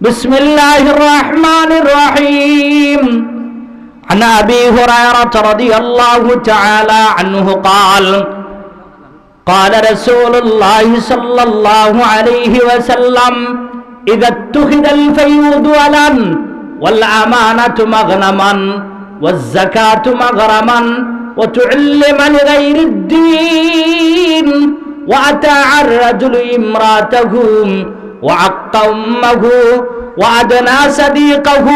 বিসমিল্লাহির রহমানির রহিম। عن أبي هريرة رضي الله تعالى عنه قال قال رسول الله صلى الله عليه وسلم إذا اتخذ الفيء دولا والأمانة مغنما والزكاة مغرما وتعلم لغير الدين وأتاع الرجل امرأته وعق أمه وأدنى صديقه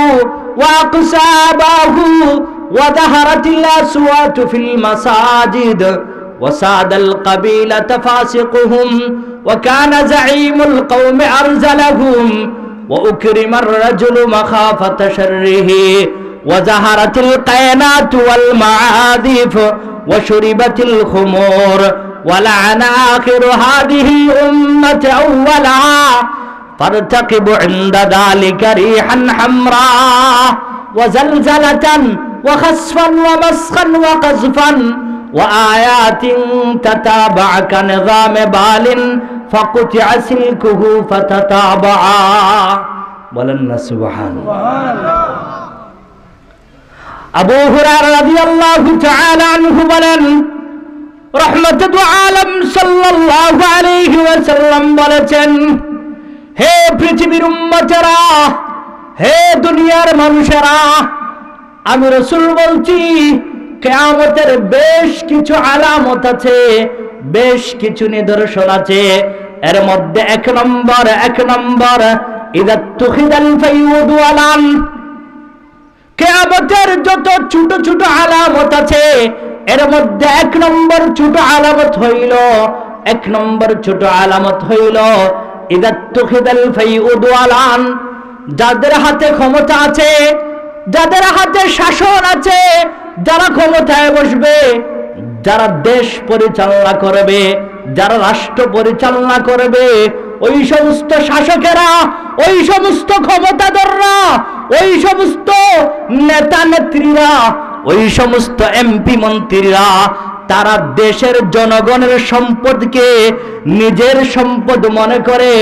وأقسى أباه وظهرت الأصوات في المساجد وساد القبيلة فاسقهم وكان زعيم القوم أرذلهم وأكرم الرجل مخافة شره وزهرت القينات والمعاذف وشربت الخمور ولعن آخر هذه الأمة أولا فارتقب عند ذلك ريحا حمراء وزلزلة وخسفا ومسخا وقذفا وآيات تتابع كنظام بال فقطع سلكه فتتابعا ولن سبحان আবু হুরায়রা রাদিয়াল্লাহু তাআলা আনহু বলেন, রাহমাতুল আলাম সাল্লাল্লাহু আলাইহি ওয়াসাল্লাম বলেছেন, হে পৃথিবীর উম্মতেরা, হে দুনিয়ার মানুষেরা, আমি রাসূল বলছি কিয়ামতের বেশ কিছু আলামত আছে, বেশ কিছু নিদর্শন আছে। এর মধ্যে এক নম্বর ইযা তুখিদাল ফাইউ দুআলান, কিয়ামতের যত ছোট ছোট আলামত আছে এর মধ্যে এক নম্বর ছোট আলামত হইল ইযা তুখিদাল ফাইউ দুআলান, যাদের হাতে ক্ষমতা আছে, যাদের হাতে শাসন আছে, যারা ক্ষমতায় বসবে, যারা দেশ পরিচালনা করবে, যারা রাষ্ট্র পরিচালনা করবে, ওই সমস্ত শাসকেরা, ওই সমস্ত ক্ষমতাধররা, ওই সমস্ত নেতা নেত্রীরা, ওই সমস্ত এমপি মন্ত্রীরা, তারা দেশের জনগণের সম্পদকে নিজের সম্পদ মনে করে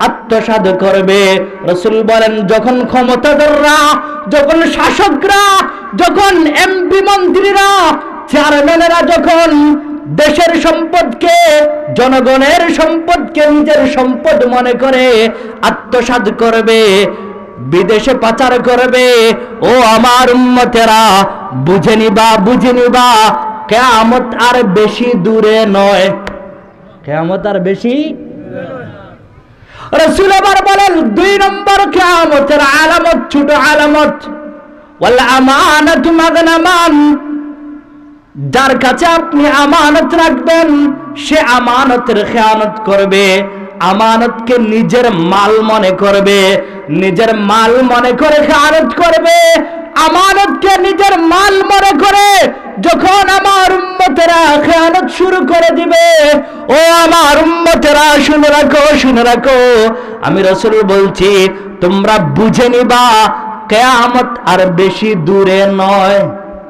আত্মসাৎ করবে। রাসূল বলেন, যখন ক্ষমতাধররা, যখন শাসকরা, যখন এমপি মন্ত্রীরা, চেয়ারম্যানেরা যখন দেশের সম্পদকে, জনগণের সম্পদকে নিজের সম্পদ মনে করে আত্মসাৎ করবে, বিদেশে পাচার করবে, ও আমার উম্মতেরা, বুঝে নিবা কিয়ামত আর বেশি দূরে নয়। কিয়ামত আর বেশি, রাসূল আবার বলেন, দুই নম্বর কিয়ামতের আলামত, ছোট আলামত, ওয়াল আমানাতু মাগনামান, যার কাছে আপনি আমানত রাখবেন সে আমানতের খেয়ানত করবে, আমানতকে নিজের মাল মনে করবে, নিজের মাল মনে করে খেয়ানত করবে। আমানতকে নিজের মাল মনে করে যখন আমার উম্মতেরা খেয়ানত শুরু করে দিবে, ও আমার উম্মতেরা শুনে রাখো, আমি রাসূল বলছি তোমরা বুঝে নিবা কিয়ামত আর বেশি দূরে নয়।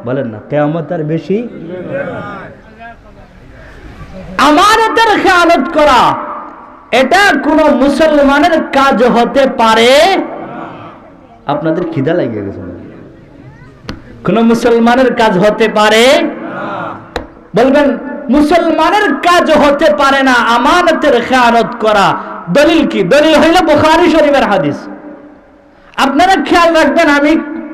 বলেন না, কিয়ামত আর বেশি। আমানতের খেয়ানত করা এটা কোন মুসলমানের কাজ হতে পারে। আপনাদের খিদা লেগে গেছে? কোন মুসলমানের কাজ হতে পারে? বলবেন মুসলমানের কাজ হতে পারে না আমানতের খেয়ানত করা। দলিল কি? দলিল হইল বুখারী শরীফের হাদিস। আপনারা খেয়াল রাখবেন, আমি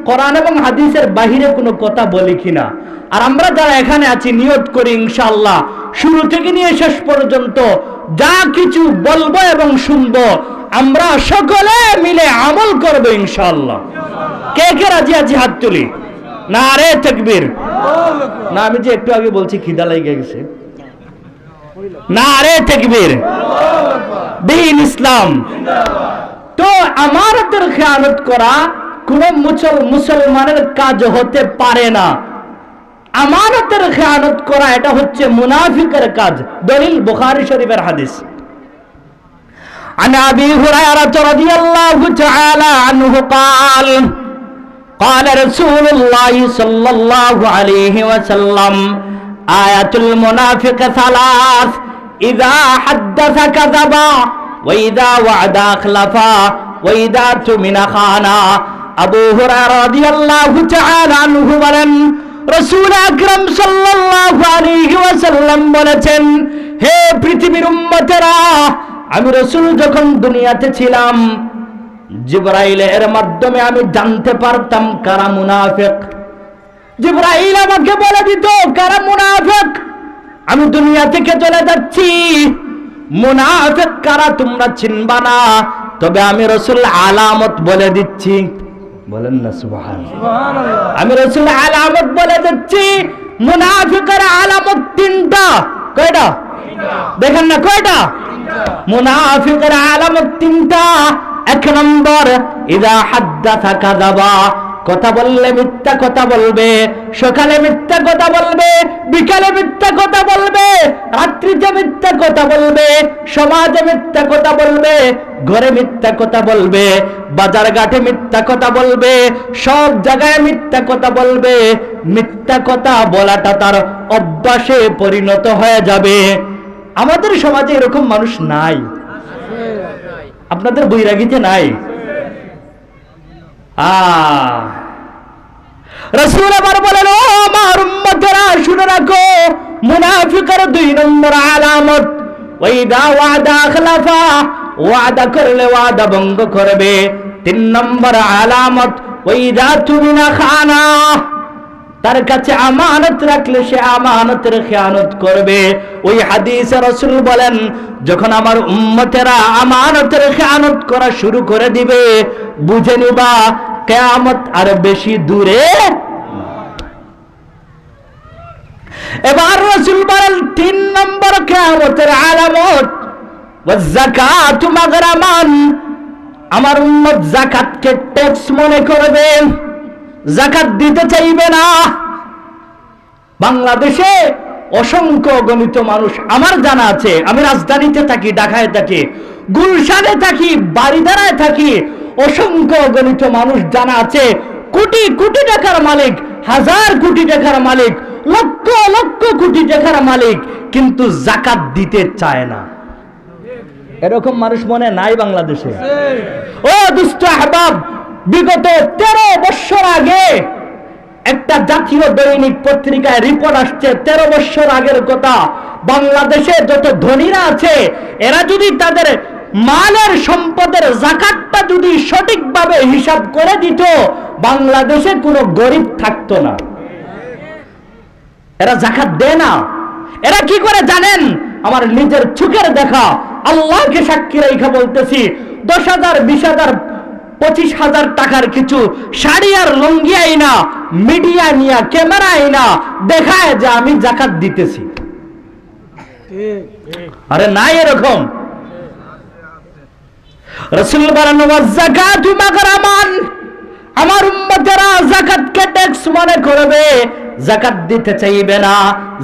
কোরআন এবং হাদিসের বাহিরে কোনো কথা বলি কিনা। আর আমরা যারা এখানে আছি নিয়ত করি ইনশাআল্লাহ শুরু থেকে নিয়ে শেষ পর্যন্ত যা কিছু বলবো এবং শুনবো আমরা সকলে মিলে আমল করবো ইনশাআল্লাহ। কে কে রাজি আছি হাত তুলি। নারে তাকবীর। না, আমি যে একটু আগে বলছি খিদা লেগে গেছে। নারে তাকবীর। দ্বীন ইসলাম। তো আমানতের খেয়ানত করা কোন মুসলমানের কাজ হতে পারে না। আমানতের খেয়ানত করা এটা হচ্ছে মুনাফিকের কাজ। দলিল বুখারী শরীফের হাদিস। عن أبي هريرة رضي الله تعالى عنه قال قال رسول الله صلى الله عليه وسلم آية المنافق ثلاث إذا حدث كذب ওয়া ইযা ওয়া'দা আখলাফা ওয়া ইযা তুমিনা খানা। আবু হুরায়রা রাদিয়াল্লাহু তাআলা আনহু বলেন, রাসূল আকরাম সাল্লাল্লাহু আলাইহি ওয়াসাল্লাম বলেছেন, হে পৃথিবীর উম্মতেরা, আমি রাসূল যখন দুনিয়াতে ছিলাম, জিবরাইলের মাধ্যমে আমি জানতে পারতাম কারা মুনাফিক। জিবরাইল আমাকে বলে দিত কারা মুনাফিক। আমি দুনিয়া থেকে চলে যাচ্ছি, মুনাফিক কারা তোমরা চিনবা না, তবে আমি রাসূল আলামত বলে দিচ্ছি। বলেন না সুবহানাল্লাহ। আমি রাসূল আলামত বলে দিচ্ছি। মুনাফিকের আলামত তিনটা। কয়টা? দেখেন না কয়টা? মুনাফিকের আলামত তিনটা। এক নম্বর, ইযা হাদ্দাথা কাযাবা, কথা বললে মিথ্যা কথা বলবে, সকালে মিথ্যা কথা বলবে, বিকালে মিথ্যা কথা বলবে, রাত্রিতে মিথ্যা কথা বলবে, সমাজে মিথ্যা কথা বলবে, ঘরে মিথ্যা কথা বলবে, বাজার ঘাটে মিথ্যা কথা বলবে, সব জায়গায় মিথ্যা কথা বলবে। মিথ্যা কথা বলাটা তার অভ্যাসে পরিণত হয়ে যাবে। আমাদের সমাজে এরকম মানুষ নাই, আপনাদের বৈরাগীতে নাই। রাসূল আবার বলেন, ও আমার উম্মতেরা শুনে রাখো, মুনাফিকের দুই নম্বর আলামত, ওয়াইদা ওয়াদা আখলাফা, ওয়াদা করলে ওয়াদা ভঙ্গ করবে। তিন নম্বর আলামত, ওয়াইদা তুমিনা খানা, তার কাছে আমানত রাখলে সে আমানতের খেয়ানত করবে। ওই হাদিসে রাসূল বলেন, যখন আমার উম্মতেরা আমানতের খেয়ানত করা শুরু করে দিবে, বুঝে নিবা কিয়ামত আর বেশি দূরে। এবার রাসূল বলেন, তিন নম্বর কিয়ামতের আলামত, ওয়াযাকাতু মাগরামান, আমার উম্মত যাকাতকে ট্যাক্স মনে করবে, যাকাত দিতে চাইবে না। বাংলাদেশে অসংখ্য গণিত মানুষ আমার জানা আছে, আমি রাজধানীতে থাকি, ঢাকায় থাকি, গুলশানে থাকি, বারিধারায় থাকি, অসংখ্য গণিত মানুষ জানা আছে, কোটি কোটি টাকার মালিক, হাজার কোটি টাকার মালিক, লক্ষ লক্ষ কোটি টাকার মালিক, কিন্তু যাকাত দিতে চায় না। এরকম মানুষ মনে নাই বাংলাদেশে? ও দুষ্ট আহবাব, বিগত 13 বছর আগে একটা জাতীয় দৈনিক পত্রিকায় রিপোর্ট আসছে, 13 বছর আগের কথা। বাংলাদেশে যত ধনীরা আছে, এরা যদি তাদের মালের সম্পদের যাকাতটা যদি সঠিকভাবে হিসাব করে দিত, বাংলাদেশে কোনো গরিব থাকতো না। এরা যাকাত দেয় না। এরা কি করে জানেন? আমার নিজের চোখের দেখা, আল্লাহকে সাক্ষী রেখে বলতেছি, 10,000, 20,000, 25,000 টাকার কিছু শাড়ি আর লুঙ্গি আইনা, মিডিয়া নিয়া, ক্যামেরা আইনা দেখায় যে আমি যাকাত দিতেছি। আরে নাই এরকম। রাসূল বলেন, ওয়াযাকাতু মাগরামান, আমার উম্মতেরা যাকাতকে ট্যাক্স মনে করবে, যাকাত দিতে চাইবে না,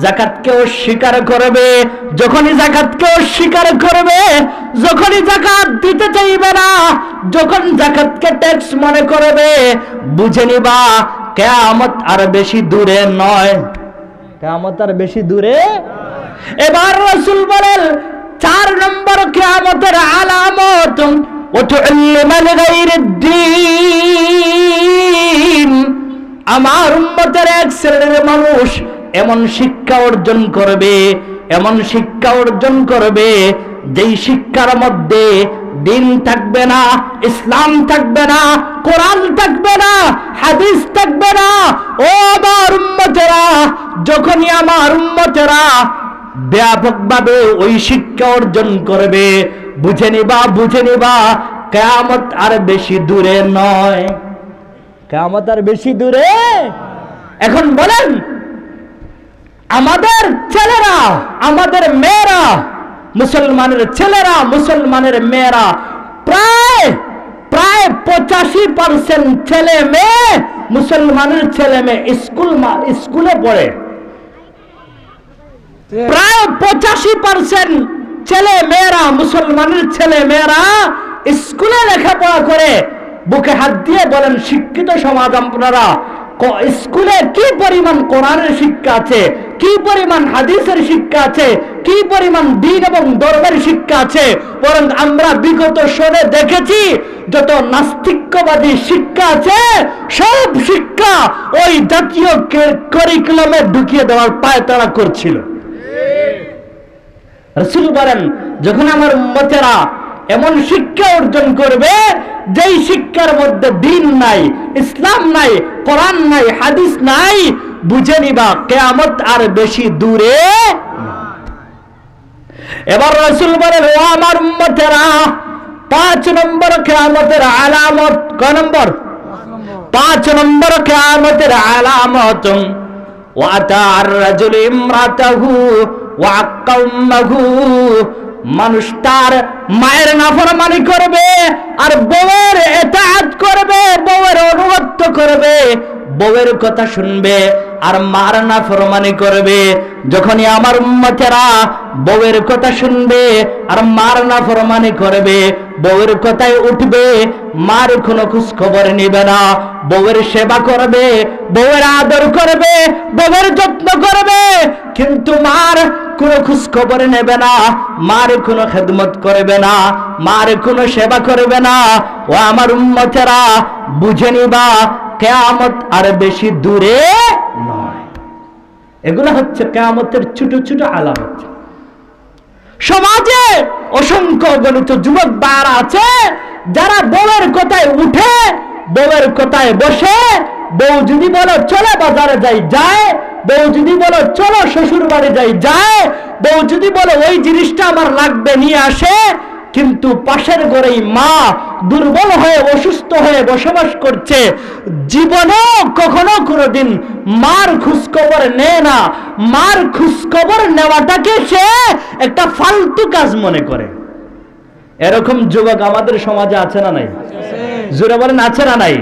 যাকাতকে অস্বীকার করবে। যখনই যাকাতকে অস্বীকার করবে, যখনই যাকাত দিতে চাইবে না, যখন যাকাতকে ট্যাক্স মনে করবে, বুঝে নিবা কিয়ামত আর বেশি দূরে নয়। কিয়ামত আর বেশি দূরে। এবার রাসূল বলেন, 4 নম্বর কিয়ামতের আলামত, ওয়াতুল্লিমা লিগাইরিদ্দিন, আমার উম্মতের এক শ্রেণীর মানুষ এমন শিক্ষা অর্জন করবে, এমন শিক্ষা অর্জন করবে, যেই শিক্ষার মধ্যে দিন থাকবে না, ইসলাম থাকবে না, কোরআন থাকবে না, হাদিস থাকবে না। ও আমার উম্মতেরা, যখনই আমার উম্মতেরা ব্যাপকভাবে ওই শিক্ষা অর্জন করবে, বুঝে নিবা কিয়ামত আর বেশি দূরে নয়। কিয়ামত আর বেশি দূরে। এখন বলেন, আমাদের ছেলেরা, আমাদের মেয়েরা, মুসলমানের ছেলেরা, মুসলমানের মেয়েরা, প্রায় 85% ছেলে মেয়ে, মুসলমানের ছেলে মেয়ে স্কুলে পড়ে। প্রায় 85% ছেলে মেয়েরা, মুসলমানের ছেলে মেয়েরা স্কুলে লেখাপড়া করে। বুকে হাত দিয়ে বলেন, শিক্ষিত সমাজ আপনারা, স্কুলে কি পরিমাণ কোরআনের শিক্ষা আছে, কি পরিমাণ হাদিসের শিক্ষা আছে, কি পরিমাণ দিন এবং দরবারি শিক্ষা আছে, বরং আমরা বিগত সনে দেখেছি যত নাস্তিক্যবাদী শিক্ষা আছে সব শিক্ষা ওই জাতীয় কারিকুলামে ঢুকিয়ে দেওয়ার পায়তারা করছিল। রাসূল বলেন, যখন আমার উম্মতেরা এমন শিক্ষা অর্জন করবে যেই শিক্ষার মধ্যে দিন নাই, ইসলাম নাই, কোরআন নাই, হাদিস নাই, বুঝে নিবা কিয়ামত আর বেশি দূরে। এবার রাসূল বলেন, ও আমার উম্মতেরা, 5 নম্বর কিয়ামতের আলামত। কয় নম্বর? 5 নম্বর কিয়ামতের আলামত, ওয়াতা আর-রাজুল ইমরাতাহু ওয়া আক্কা উম্মাহু, মানুষ তার মায়ের নাফরমানি করবে আর বউয়ের ইতাআত করবে, বউয়ের অনুগত্য করবে, বউয়ের কথা শুনবে আর মার নাফরমানি করবে। যখনই আমার উম্মতেরা বউয়ের কথা শুনবে আর মার নাফরমানি করবে, বউয়ের কথায় উঠবে, মার কোনো খোঁজ খবর নেবে না, বউয়ের সেবা করবে, বউয়ের আদর করবে, বউয়ের যত্ন করবে, কিন্তু মার কোনো খোঁজ খবর নেবে না, মার কোনো খেদমত করবে না, মার কোনো সেবা করবে না। ও আমার উম্মতেরা, বুঝে নিবা কিয়ামত আর বেশি দূরে নয়। এগুলো হচ্ছে কিয়ামতের ছোট ছোট আলামত। সমাজে অসংখ্য গণিত যুবক বারা আছে যারা বউয়ের কথায় উঠে, বউয়ের কথায় বসে, বউ যদি বলো চলো বাজারে যাই যায়, বউ যদি বলো চলো শ্বশুর বাড়ি যাই যায়, বউ যদি বলো ওই জিনিসটা আমার লাগবে নিয়ে আসে, কিন্তু পাশের ঘরেই মা দুর্বল হয়ে অসুস্থ হয়ে বসবাস করছে, জীবনেও কখনো কোনোদিন মার খোঁজখবর নেয় না, মার খোঁজখবর নেওয়াটাকে সে একটা ফালতু কাজ মনে করে। এরকম যুবক আমাদের সমাজে আছে না নাই? জোরে বলেন, আছে না নাই?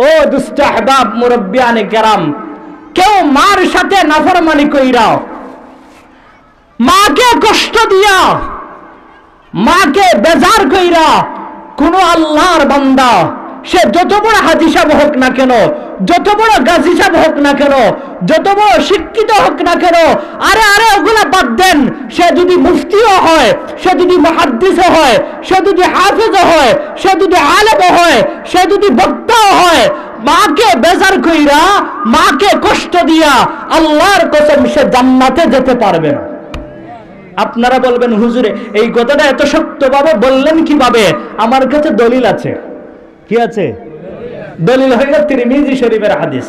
ও দুষ্ট আহবাব মুরব্বিয়ানে কেরাম, কেউ মার সাথে নাফরমানি কইরা, মাকে কষ্ট দিয়া, মাকে বেজার কইরা কোন আল্লাহর বান্দা, সে যত বড় হাজী সাহেব হোক না কেন, যত বড় গাজী সাহেব হোক না কেন, যত বড় শিক্ষিত হোক না কেন, আরে আরে ওগুলা বাদ দেন, সে যদি মুফতিও হয়, সে যদি মুহাদ্দিসও হয়, সে যদি হাফেজও হয়, সে যদি আলেমও হয়, সে যদি বক্তাও হয়, মাকে বেজার কইরা, মাকে কষ্ট দিয়া আল্লাহর কসম সে জান্নাতে যেতে পারবে না। আপনারা বলবেন, হুজুরে এই কথাটা এত শক্তভাবে বললেন কিভাবে? আমার কাছে দলিল আছে। কি আছে? দলিল হইল তিরমিজি শরীফের হাদিস।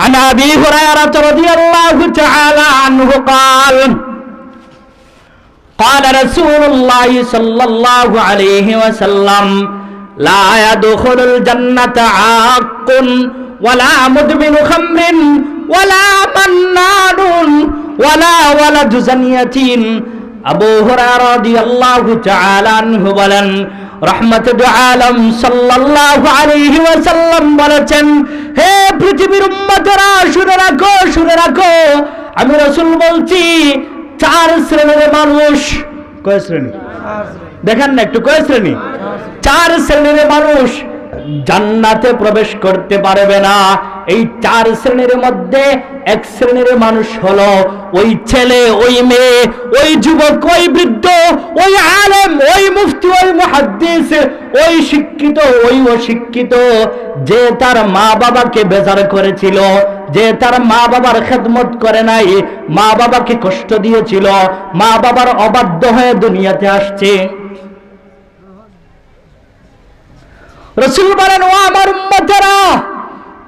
আন আবি হুরায়রা রাদিয়াল্লাহু তাআলা আনহু قال قال رسول الله صلى الله عليه وسلم لا يدخل الجنة عاق ولا مدمن خمر ولا منان ولا ولد زانية। আবু হুরায়রা রাদিয়াল্লাহু তাআলা আনহু বলেন, রাহমাতুল আলম সাল্লাল্লাহু আলাইহি ওয়াসাল্লাম বলেছেন, হে পৃথিবীর উম্মতেরা শুনে রাখো, শুনে রাখো, আমি রাসূল বলছি 4 শ্রেণীর মানুষ। কয় শ্রেণী? দেখেন না একটু, কয় শ্রেণী? 4 শ্রেণীর মানুষ জান্নাতে প্রবেশ করতে পারবে না। এই 4 শ্রেণীর মধ্যে 1 শ্রেণীর মানুষ হলো ওই ছেলে, ওই মেয়ে, ওই যুবক, ওই বৃদ্ধ, ওই আলেম, ওই মুফতি, ওই মুহাদ্দিস, ওই শিক্ষিত, ওই অশিক্ষিত, যে তার মা বাবাকে বেজার করেছিল, যে তার মা বাবার খেদমত করে নাই, মা বাবাকে কষ্ট দিয়েছিল, মা বাবার অবাধ্য হয়ে দুনিয়াতে আসছে। রাসূল বলেন, ও আমার উম্মতেরা,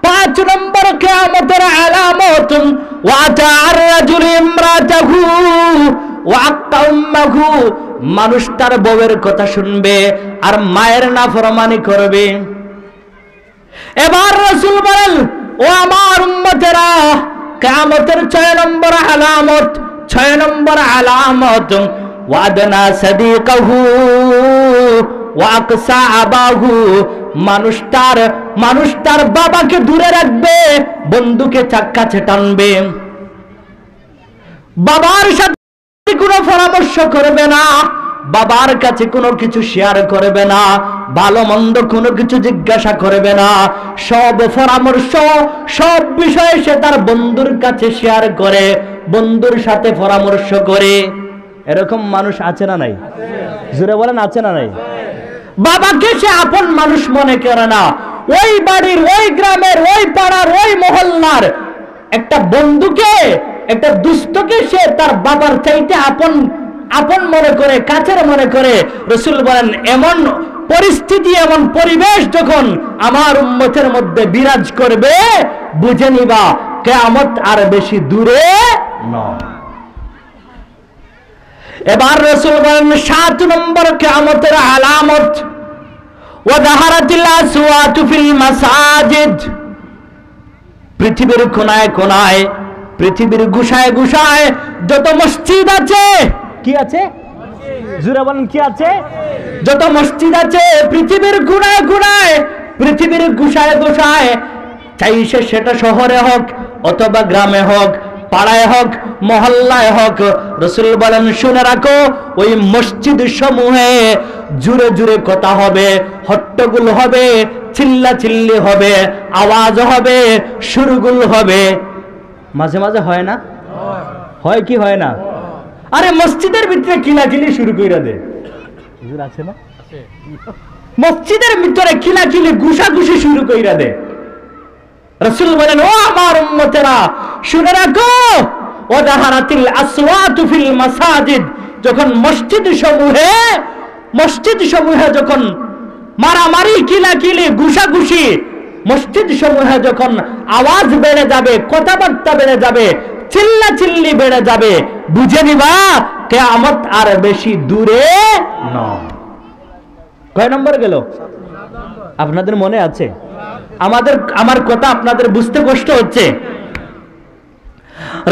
5 নম্বর কিয়ামতের আলামত, ওয়াতা আর-রাজুল ইমরাতাহু ওয়া আক্কা উম্মাহু, মানুষ তার বউয়ের কথা শুনবে আর মায়ের নাফরমানি করবে। এবার রাসূল বলেন, ও আমার উম্মতেরা, কিয়ামতের 6 নম্বর আলামত, 6 নম্বর আলামত, ওয়াদনা সাদিকাহু ওয়া আকসা আবাহু, মানুষ তার বাবাকে দূরে রাখবে, বন্ধুকে কাছে টানবে, বাবার সাথে কোনো পরামর্শ করবে না, বাবার কাছে কোনো কিছু শেয়ার করবে না, ভালো মন্দ কোনো কিছু জিজ্ঞাসা করবে না, সব পরামর্শ, সব বিষয়ে সে তার বন্ধুর কাছে শেয়ার করে, বন্ধুর সাথে পরামর্শ করে। এরকম মানুষ আছে না নাই? জোরে বলেন, আছে না নাই? বাবাকে সে আপন মানুষ মনে করে না, ওই বাড়ির, ওই গ্রামের, ওই পাড়ার, ওই মহল্লার একটা বন্ধুকে, একটা দুস্থকে সে তার বাবার চাইতে আপন আপন মনে করে, কাছের মনে করে। রাসূল বলেন, এমন পরিস্থিতি, এমন পরিবেশ যখন আমার উম্মতের মধ্যে বিরাজ করবে, বুঝে নিবা কিয়ামত আর বেশি দূরে নয়। এবার রাসূল বলেন 7 নম্বর কিয়ামতের আলামত, ওয়া যাহারাতিল আসওয়াতু ফিল মাসাজিদ। পৃথিবীর কোনায় কোনায়, পৃথিবীর গুশায় গুশায় যত মসজিদ আছে, কি আছে? জোরে বলেন, কি আছে? যত মসজিদ আছে পৃথিবীর কোনায় কোনায়, পৃথিবীর গুশায় গুশায়, চাই সেটা শহরে হোক অথবা গ্রামে হোক, পাড়ায় হোক, মহল্লায় হোক, রাসূল বলেন শুনে রাখো, ওই মসজিদ সমূহে জুরে জুরে কথা হবে, হট্টগোল হবে, চিল্লাচিল্লি হবে, আওয়াজ হবে, সুরগুল হবে। মাঝে মাঝে হয় না? হয় কি হয় না? আরে মসজিদের ভিতরে কিলাকিলি শুরু কইরা দে, হুজুর আছে না? মসজিদের ভিতরে কিলাকিলি ঘুষাঘুষি শুরু কইরা দে। রাসূল বলেন, ও আমার উম্মতেরা শুনে রাখো, ওয়া যাহারাতিল আসওয়াতু ফিল মাসাজিদ। যখন মসজিদ সমূহে যখন মারামারি, কিলাকিলি, ঘুষাঘুষি, মসজিদ সমূহে যখন আওয়াজ বেড়ে যাবে, কথাবার্তা বেড়ে যাবে, চিল্লাচিল্লি বেড়ে যাবে, বুঝে নিবা কিয়ামত আর বেশি দূরে নয়। কয় নম্বর গেল? আপনাদের মনে আছে? আমার কথা আপনাদের বুঝতে কষ্ট হচ্ছে।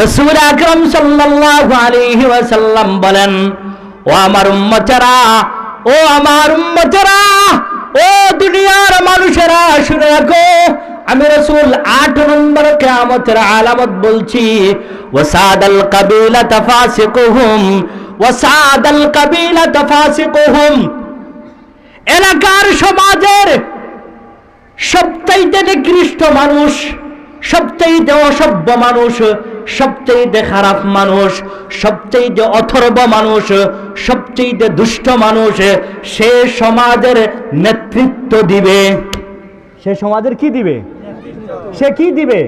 রাসূল আকরাম সাল্লাল্লাহু আলাইহি ওয়াসাল্লাম বলেন, ও আমার উম্মতেরা, ও আমার উম্মতেরা, ও দুনিয়ার মানুষেরা শুনে রাখো, আমি রাসূল 8 নম্বর কিয়ামতের আলামত বলছি। ওয়াসাদাল কাবিলাতা ফাসিকুহুম, ওয়াসাদাল কাবিলাতা ফাসিকুহুম। এলাকার সমাজের সবচাইতে নিকৃষ্ট মানুষ, সবচাইতে অসভ্য মানুষ, সবচাইতে খারাপ মানুষ, সবচাইতে অথর্ব মানুষ, সবচাইতে দুষ্ট মানুষ, সে সমাজের নেতৃত্ব দিবে। সে সমাজের কি দিবে? সে কি দিবে?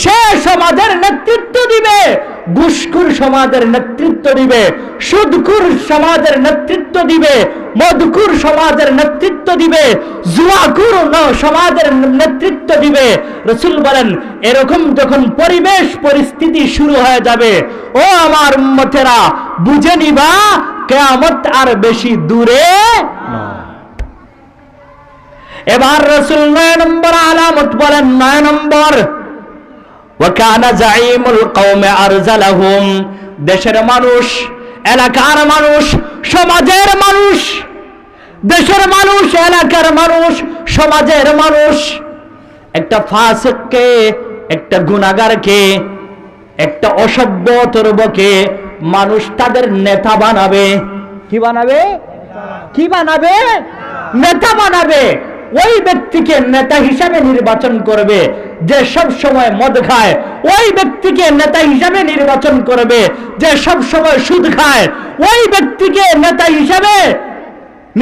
সে সমাজের নেতৃত্ব দিবে। ঘুষখোর সমাজের নেতৃত্ব দিবে, সুদখোর সমাজের নেতৃত্ব দিবে, মদখোর সমাজের নেতৃত্ব দিবে, জুয়াখোর সমাজের নেতৃত্ব দিবে। রাসূল বলেন, এরকম যখন পরিবেশ পরিস্থিতি শুরু হয়ে যাবে, ও আমার উম্মতেরা বুঝে নিবা কিয়ামত আর বেশি দূরে নয়। এবার রাসূল 9 নম্বর আলামত বলেন, 9 নম্বর, ওয়াকানা জাইমুল কওমে আরজালাহুম। দেশের মানুষ, এলাকার মানুষ, সমাজের মানুষ, দেশের মানুষ, এলাকার মানুষ, সমাজের মানুষ একটা ফাসিককে, একটা গুনাহগারকে, একটা অসভ্য অথর্বকে মানুষ তাদের নেতা বানাবে। কি বানাবে? কি বানাবে? নেতা বানাবে। ওই ব্যক্তিকে নেতা হিসাবে নির্বাচন করবে যে সব সময় মদ খায়, ওই ব্যক্তিকে নেতা হিসাবে নির্বাচন করবে যে সব সময় সুদ খায়, ওই ব্যক্তিকে নেতা হিসাবে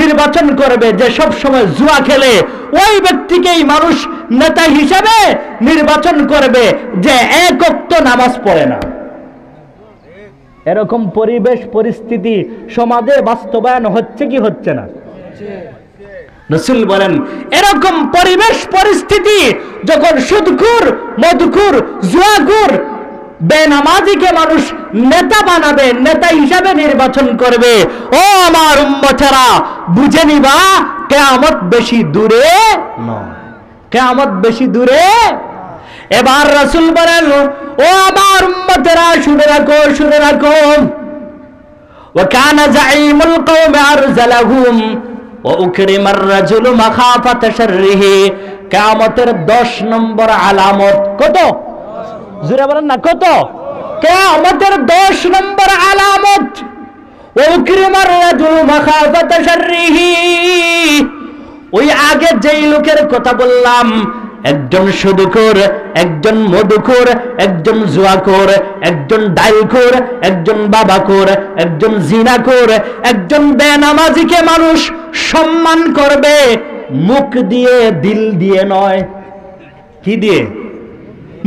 নির্বাচন করবে যে সব সময় জুয়া খেলে, ওই ব্যক্তিকেই মানুষ নেতা হিসাবে নির্বাচন করবে যে এক ওয়াক্ত নামাজ পড়ে না। এরকম পরিবেশ পরিস্থিতি সমাজে বাস্তবায়ন হচ্ছে কি হচ্ছে না? রাসূল বলেন, এরকম পরিবেশ পরিস্থিতি যখন সুদখোর, মদখোর, জুয়াখোর, বেনামাজিকে মানুষ নেতা বানাবে, নেতা হিসাবে নির্বাচন করবে, ও আমার উম্মতেরা বুঝে নিবা কিয়ামত বেশি দূরে নয়। কিয়ামত বেশি দূরে। এবার রাসূল বলেন, ও আমার উম্মতেরা শুনে রাখো, শুনে রাখো, ওয়াকানা জাইমুল কওমে আরজালাহুম ওয়া উকরিমার রাজুলু মাখাফাতা শাররিহি। কিয়ামতের 10 নম্বর আলামত কত? জোরে বলেন না, কত? কিয়ামতের 10 নম্বর আলামত, ওয়া উকরিমার রাজুলু মাখাফাতা শাররিহি। ওই আগে যেই লোকের কথা বললাম, একজন সুদখোর, একজন মধুখোর, একজন জুয়াখোর, একজন ডাইলখোর, একজন বাবাখোর, একজন জিনাখোর, একজন বেনামাজিকে মানুষ সম্মান করবে মুখ দিয়ে, দিল দিয়ে নয়। কি দিয়ে?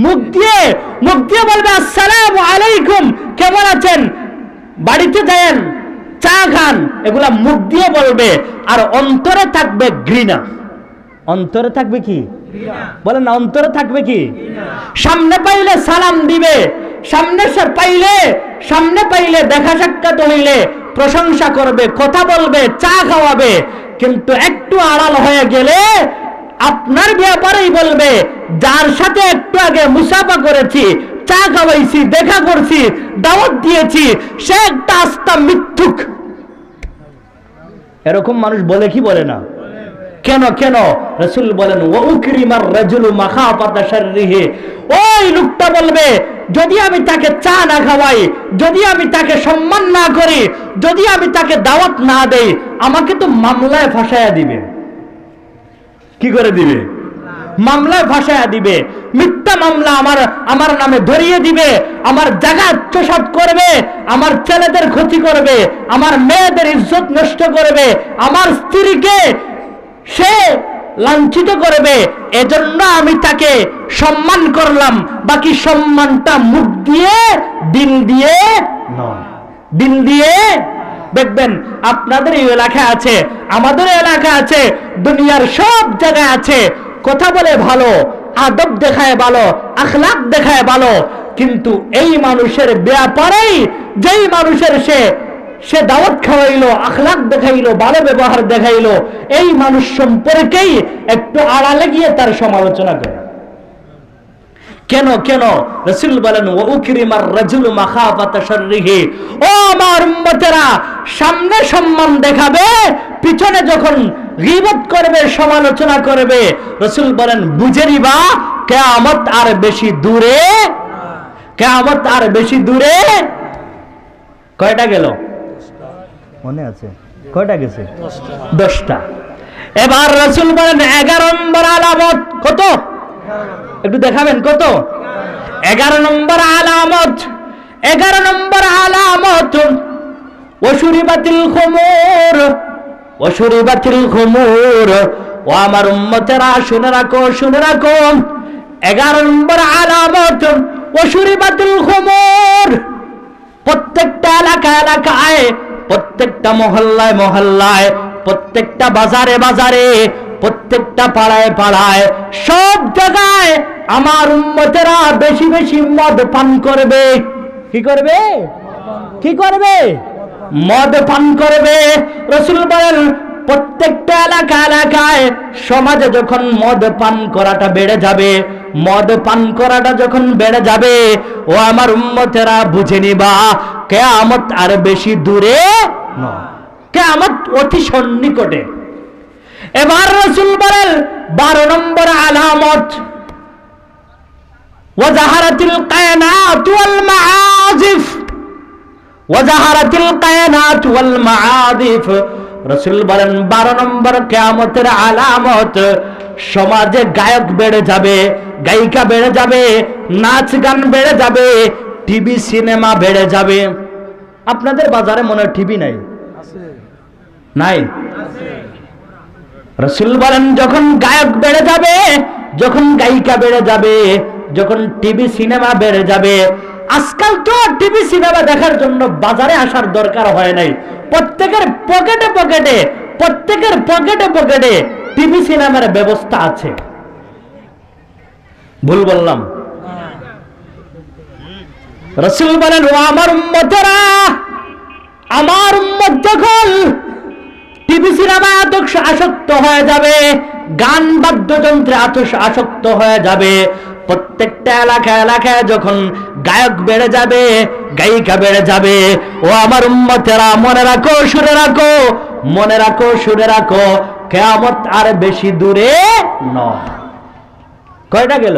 মুখ দিয়ে। মুখ দিয়ে বলবে আসসালামু আলাইকুম, কেমন আছেন, বাড়িতে যান, চা খান, এগুলা মুখ দিয়ে বলবে। আর অন্তরে থাকবে ঘৃণা। অন্তরে থাকবে কি? বলেন না, অন্তরে থাকবে কি? সামনে পাইলে সালাম দিবে, সামনে পাইলে দেখা সাক্ষাৎ হইলে প্রশংসা করবে, কথা বলবে, চা খাওয়াবে। কিন্তু একটু আড়াল হয়ে গেলে আপনার ব্যাপারেই বলবে, যার সাথে একটু আগে মুসাফা করেছি, চা খাওয়াইছি, দেখা করছি, দাওয়াত দিয়েছি, সে একটা আস্তা মিথ্যুক। এরকম মানুষ বলে কি বলে না? কেন কেন? রাসূল বলেন ওয়া উকরিমার রাজুলু মাখাফাতা শাররিহি, ওই লোকটা বলবে যদি আমি তাকে চা না খাওয়াই, যদি আমি তাকে সম্মান না করি, যদি আমি তাকে দাওয়াত না দেই, আমাকে তো মামলায় ফাঁসায়া দিবে। কি করে দিবে? মামলায় ফাঁসায়া দিবে, মিথ্যা মামলা আমার নামে ধরিয়ে দিবে, আমার জায়গা আত্মসাৎ করবে, আমার ছেলেদের ক্ষতি করবে, আমার মেয়েদের ইজ্জত নষ্ট করবে, আমার স্ত্রীকে সে লাঞ্ছিত করবে। এজন্য আমি তাকে সম্মান করলাম। বাকি সম্মানটা মুখ দিয়ে, দিল দিয়ে নয়। দিল দিয়ে দেখবেন আপনাদের এই এলাকায় আছে, আমাদের এলাকা আছে, দুনিয়ার সব জায়গায় আছে। কথা বলে ভালো, আদব দেখায় ভালো, আখলাক দেখায় ভালো, কিন্তু এই মানুষের ব্যাপারেই, যেই মানুষের সে দাওয়াত খাওয়াইলো, আখলাক দেখাইলো, ভালো ব্যবহার দেখাইলো, এই মানুষ সম্পর্কেই একটু আড়ালে গিয়ে তার সমালোচনা করে। কেন কেন? রাসূল বলেন ওয়া উকরিমার রাজুলু মাখাফাতা শাররিহি, ও আমার উম্মতেরা, সামনে সম্মান দেখাবে, পিছনে যখন গীবত করবে, সমালোচনা করবে, রাসূল বলেন বুঝে নিবা কিয়ামত আর বেশি দূরে, কিয়ামত আর বেশি দূরে। কয়টা গেল? মনে আছে কয়টা গেছে? 10টা। এবার রাসূল বলেন 11 নম্বর আলামত। কত? একটু দেখাবেন কত? 11 নম্বর আলামত। 11 নম্বর আলামত ওয়াশুরিবাতিল খুমুর, ওয়াশুরিবাতিল খুমুর। ও আমার উম্মতেরা শুনে রাখো, শুনে রাখো, 11 নম্বর আলামত ওয়াশুরিবাতিল খুমুর। প্রত্যেকটা এলাকায়, প্রত্যেকটা মহল্লায় মহল্লায়, প্রত্যেকটা বাজারে বাজারে, প্রত্যেকটা পাড়ায় পাড়ায়, সব জায়গায় আমার উম্মতেরা বেশি বেশি মদ পান করবে। কি করবে? কি করবে? মদ পান করবে। রাসূল বলেন প্রত্যেকটা এলাকায় সমাজে যখন মদ পান করাটা বেড়ে যাবে, মদ পান করাটা যখন বেড়ে যাবে, ও আমার উম্মতেরা বুঝে নিবা কিয়ামত আর বেশি দূরে নয়, কিয়ামত অতি সন্নিকটে। এবার রাসূল বলেন 12 নম্বর আলামত ওয়াজাহারাতিল কায়নাত ওয়াল মাআজিফ, ওয়াজাহারাতিল কায়নাত ওয়াল মাআজিফ। রাসূল বলেন 12 নম্বর কিয়ামতের আলামত, সমাজে গায়ক বেড়ে যাবে, গায়িকা বেড়ে যাবে, নাচ গান বেড়ে যাবে, টিভি সিনেমা বেড়ে যাবে। আপনাদের বাজারে মনে হয় টিভি নাই? নাই? রাসূল বলেন যখন গায়ক বেড়ে যাবে, যখন গায়িকা বেড়ে যাবে, যখন টিভি সিনেমা বেড়ে যাবে। আজকাল তো টিভি সিনেমা দেখার জন্য বাজারে আসার দরকার হয় নাই, প্রত্যেকের পকেটে পকেটে, প্রত্যেকের পকেটে পকেটে টিভি সিনেমার ব্যবস্থা আছে। ভুল বললাম? রাসূল বলেন ও আমার উম্মতেরা, আমার উম্মত যখন টিভি সিনেমায় আসক্ত হয়ে যাবে, গান বাদ্যযন্ত্রে আসক্ত হয়ে যাবে, প্রত্যেকটা এলাকায় যখন গায়ক বেড়ে যাবে, গায়িকা বেড়ে যাবে, ও আমার উম্মতেরা মনে রাখো, শুনে রাখো, মনে রাখো, শুনে রাখো, কিয়ামত আর বেশি দূরে নয়। কয়টা গেল?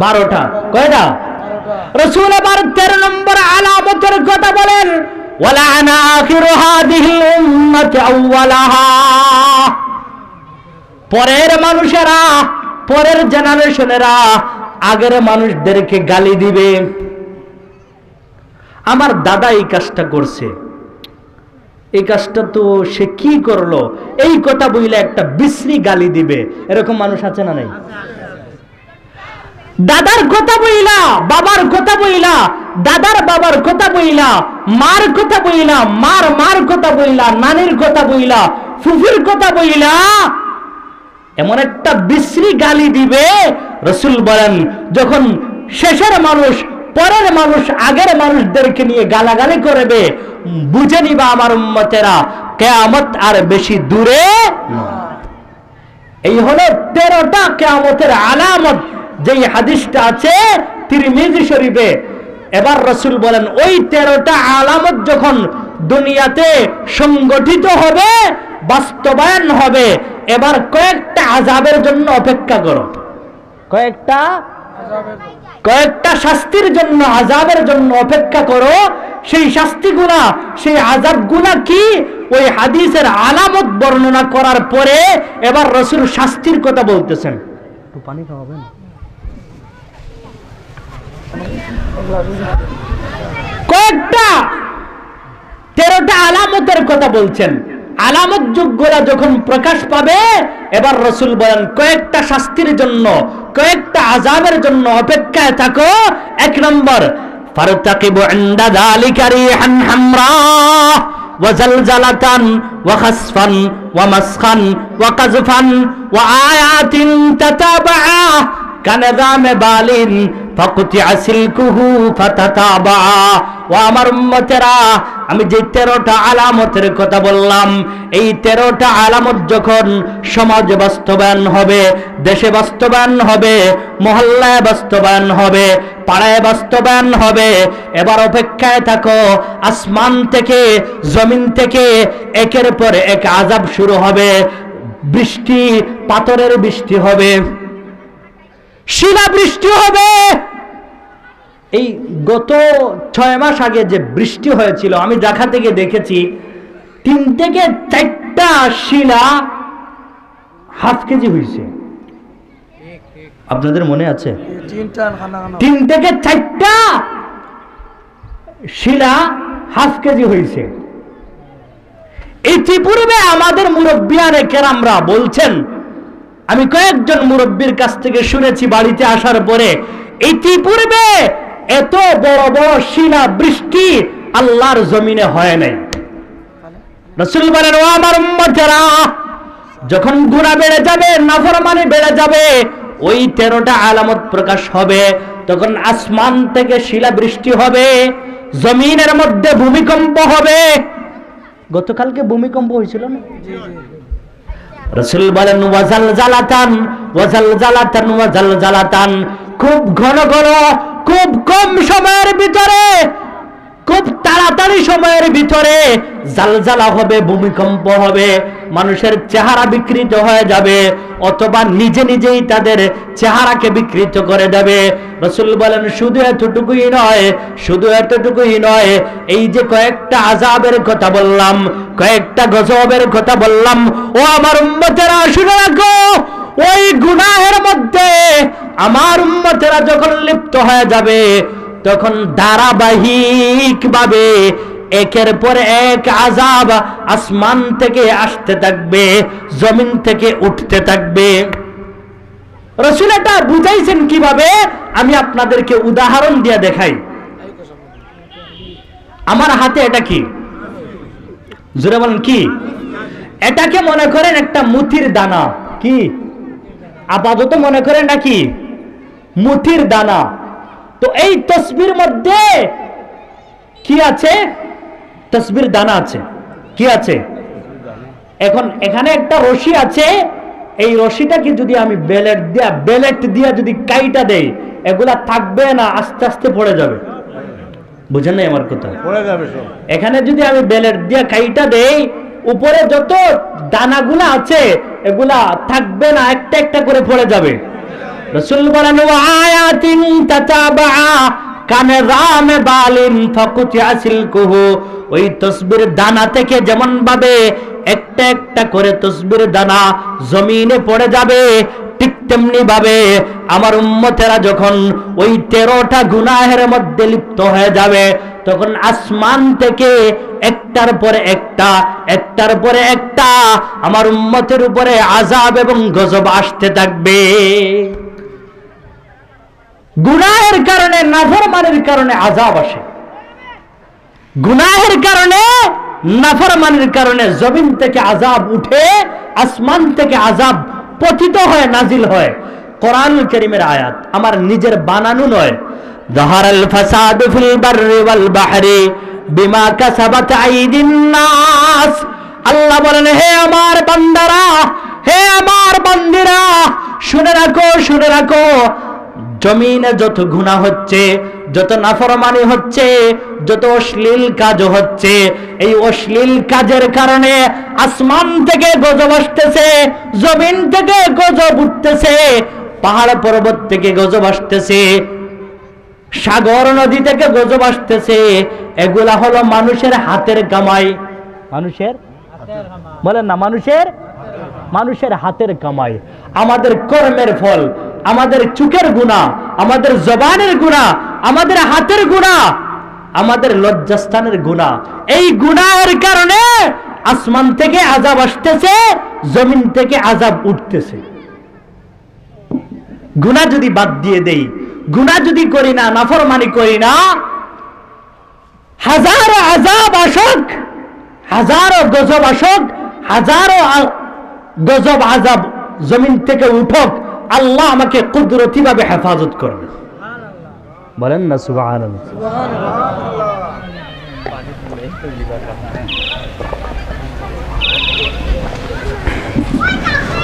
12টা। কয়টা? রাসূল আবার 13 নম্বর আলামতের কথা বলেন ওয়ালা'না আখিরু হাদিহিল উম্মাতি আউওয়ালাহা। পরের মানুষেরা, পরের জেনারেশনেরা আগের মানুষদেরকে গালি দিবে। আমার দাদা এই কাজটা করছে, এই কাজটা তো সে কি করলো, এই কথা বইলে একটা বিশ্রী গালি দিবে। এরকম মানুষ আছে না নাই? দাদার কথা বইলা, বাবার কথা বইলা, দাদার বাবার কথা বইলা, মার কথা বইলা, মার কথা বইলা, নানির কথা বইলা, ফুফির কথা বইলা এমন একটা বিশ্রী গালি দিবে, রাসূল বলেন যখন শেষের মানুষ, পরের মানুষ আগের মানুষদেরকে নিয়ে গালাগালি করবে, বুঝে নিবা আমার উম্মতেরা কিয়ামত আর বেশি দূরে নয়। এই হলো 13টা কিয়ামতের আলামত, যেই হাদিসটা আছে তিরমিজি শরীফে। এবার রাসূল বলেন ওই 13টা আলামত যখন দুনিয়াতে সংগঠিত হবে, বাস্তবায়ন হবে, এবার কয়েকটা আযাবের জন্য অপেক্ষা করো, কয়েকটা শাস্তির জন্য, আযাবের জন্য অপেক্ষা করো। সেই শাস্তিগুলা, সেই আযাবগুলা কি, ওই হাদিসের আলামত বর্ণনা করার পরে এবার রাসূল শাস্তির কথা বলতেছেন। একটু পানি খাওয়াবেন? কয়েকটা 13টা আলামতের কথা বলছেন। আলামত যুগগুলা যখন প্রকাশ পাবে, এবার রাসূল বলেন কয়েকটা শাস্তির জন্য, কয়েকটা আযাবের জন্য অপেক্ষায় থাকো। 1 নম্বর, ফারতাকিবু ইনদা যালিকা রিহান হামরা ওয়া জালজালাতান ওয়া খাসফান ওয়া মাসখান ওয়া কাযফান ওয়া আয়াতিন তাতাবাআ কানাযামে বালিন ফাকুতিয়া সিলকুহু ফাতাতাবা। ও আমার উম্মতেরা, আমি যে 13টা আলামতের কথা বললাম, এই 13টা আলামত যখন সমাজে বাস্তবায়ন হবে, দেশে বাস্তবায়ন হবে, মহল্লায় বাস্তবায়ন হবে, পাড়ায় বাস্তবায়ন হবে, এবার অপেক্ষায় থাকো। আসমান থেকে, জমিন থেকে একের পর এক আযাব শুরু হবে। বৃষ্টি, পাথরের বৃষ্টি হবে, শিলা বৃষ্টি হবে। এই গত 6 মাস আগে যে বৃষ্টি হয়েছিল, আমি ঢাকা থেকে দেখেছি 3 থেকে 4টা শিলা ½ কেজি হয়েছে। আপনাদের মনে আছে? 3 থেকে 4টা শিলা ½ কেজি হয়েছে। ইতিপূর্বে আমাদের মুরব্বিয়ানে কেরামরা বলছেন, আমি কয়েকজন মুরব্বীর কাছ থেকে শুনেছি বাড়িতে আসার পরে, ইতিপূর্বে এত বড় বড় শিলা বৃষ্টি আল্লাহর জমিনে হয় নাই। রাসূল বলেন ও আমার উম্মতেরা, যখন গুনাহ বেড়ে যাবে, নাফরমানি বেড়ে যাবে, ওই 13টা আলামত প্রকাশ হবে, তখন আসমান থেকে শিলা বৃষ্টি হবে, জমিনের মধ্যে ভূমিকম্প হবে। গতকালকে ভূমিকম্প হয়েছিল না? রাসূল বলেন ওয়াজালজালাতান ওয়াজালজালাতান ওয়াজালজালাতান, খুব ঘন ঘন, খুব কম সময়ের ভিতরে, খুব তাড়াতাড়ি সময়ের ভিতরে জালজালা হবে, ভূমিকম্প হবে, মানুষের চেহারা বিকৃত হয়ে যাবে, অথবা নিজে নিজেই তাদের চেহারাকে বিকৃত করে দেবে। রাসূল বলেন শুধু এতটুকুই নয়, শুধু এতটুকুই নয়, এই যে কয়েকটা আযাবের কথা বললাম, কয়েকটা গজবের কথা বললাম, ও আমার উম্মতেরা শুনে রাখো, ওই গুনাহের মধ্যে আমার উম্মতেরা যখন লিপ্ত হয়ে যাবে, তখন ধারাবাহিকভাবে একের পর এক আযাব আসমান থেকে আসতে থাকবে, জমিন থেকে উঠতে থাকবে। রাসূল এটা বুঝাইছেন কিভাবে, আমি আপনাদেরকে উদাহরণ দিয়ে দেখাই। আমার হাতে এটা কি? জোরে বলেন কি? এটাকে মনে করেন একটা মুঠির দানা। কি আপাতত মনে করেন নাকি মুঠির দানা। তো এই তসবির মধ্যে কি আছে? তসবির দানা আছে। কি আছে? এখন এখানে একটা রশি আছে, এই রশিটাকে যদি আমি বেলেট দিয়া যদি কাইটা দেই, এগুলা থাকবে না, আস্তে আস্তে পড়ে যাবে। বুঝেন নাই আমার কথা? পড়ে যাবে সব। এখানে যদি আমি বেলেট দিয়া কাইটা দেই, উপরে যত দানাগুলা আছে এগুলা থাকবে না, একটা একটা করে পড়ে যাবে। রাসূল বলেন ওয়া আয়াতিন তাতাবা কানে রামে বালিন ফাকুতিয়া সিলকুহু, ওই তসবির দানা থেকে যেমন ভাবে একটা একটা করে তসবির দানা জমিনে পড়ে যাবে, ঠিক তেমনি ভাবে আমার উম্মতেরা যখন ওই 13টা গুনাহের মধ্যে লিপ্ত হয়ে যাবে, তখন আসমান থেকে একটার পরে একটা একটার পরে একটা আমার উম্মতের উপরে আযাব এবং গজব আসতে থাকবে। গুনাহের কারণে, নাফরমানির কারণে আযাব আসে। গুনাহের কারণে, নাফরমানির কারণে জমিন থেকে আযাব উঠে, আসমান থেকে আযাব পতিত হয়, নাজিল হয়। কোরআনুল কারীমের আয়াত, আমার নিজের বানানো নয়। যাহারাল ফাসাদু ফিল বাররি ওয়াল বাহরি বিমা কাসাবাত আইদিন নাস। আল্লাহ বলেন, হে আমার বান্দারা, হে আমার বান্দিরা, শুনে রাখো, শুনে রাখো, জমিনে যত গুনাহ হচ্ছে, যত নাফরমানি হচ্ছে, যত অশ্লীল কাজ হচ্ছে, এই অশ্লীল কাজের কারণে আসমান থেকে গজব আসতেছে, জমিন থেকে গজব উঠতেছে, পাহাড় পর্বত থেকে গজব আসতেছে, সাগর নদী থেকে গজব আসতেছে। এগুলা হলো মানুষের হাতের কামাই। মানুষের বলেন না, মানুষের হাতের কামাই। আমাদের কর্মের ফল, আমাদের চোখের গুনাহ, আমাদের জবানের গুনাহ, আমাদের হাতের গুনাহ, আমাদের লজ্জাস্থানের গুনাহ। এই গুনাহের কারণে আসমান থেকে আযাব আসতেছে, জমিন থেকে আযাব উঠতেছে। গুনাহ যদি বাদ দিয়ে দেই, গুনাহ যদি করি না, নাফরমানি করি না, হাজারো আযাব আসুক, হাজারো গজব আসুক, হাজারো গজব আযাব জমিন থেকে উঠুক, আল্লাহ আমাকে কুদরতি ভাবে হেফাজত করবে। বলেন না সুবহানাল্লাহ।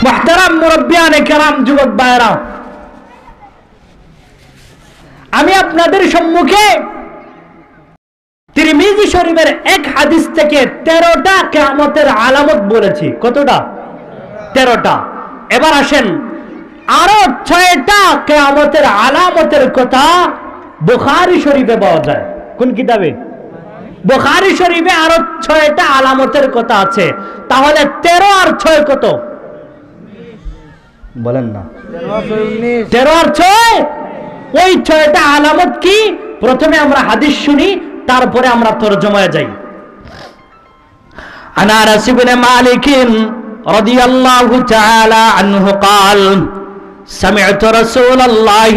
মুহতারাম মুরব্বিয়ানে কেরাম, যুবক ভাইরা, আমি আপনাদের সম্মুখে তিরমিজি শরীফের এক হাদিস থেকে 13টা কিয়ামতের আলামত বলেছি। কতটা? 13টা। এবার আসেন, আরো 6টা কিয়ামতের আলামতের কথা বুখারী শরীফে পাওয়া যায়। কোন কিতাবে? বুখারী শরীফে আরো 6টা আলামতের কথা আছে। তাহলে 13 আর 6 কত? বলেন না। 13 আর 6, ওই 6টা আলামত কি? প্রথমে আমরা হাদিস শুনি, তারপরে আমরা তরজমায় যাই। আন আনাস ইবনে মালিক রাদিয়াল্লাহু তাআলা আনহু قال سمعت رسول الله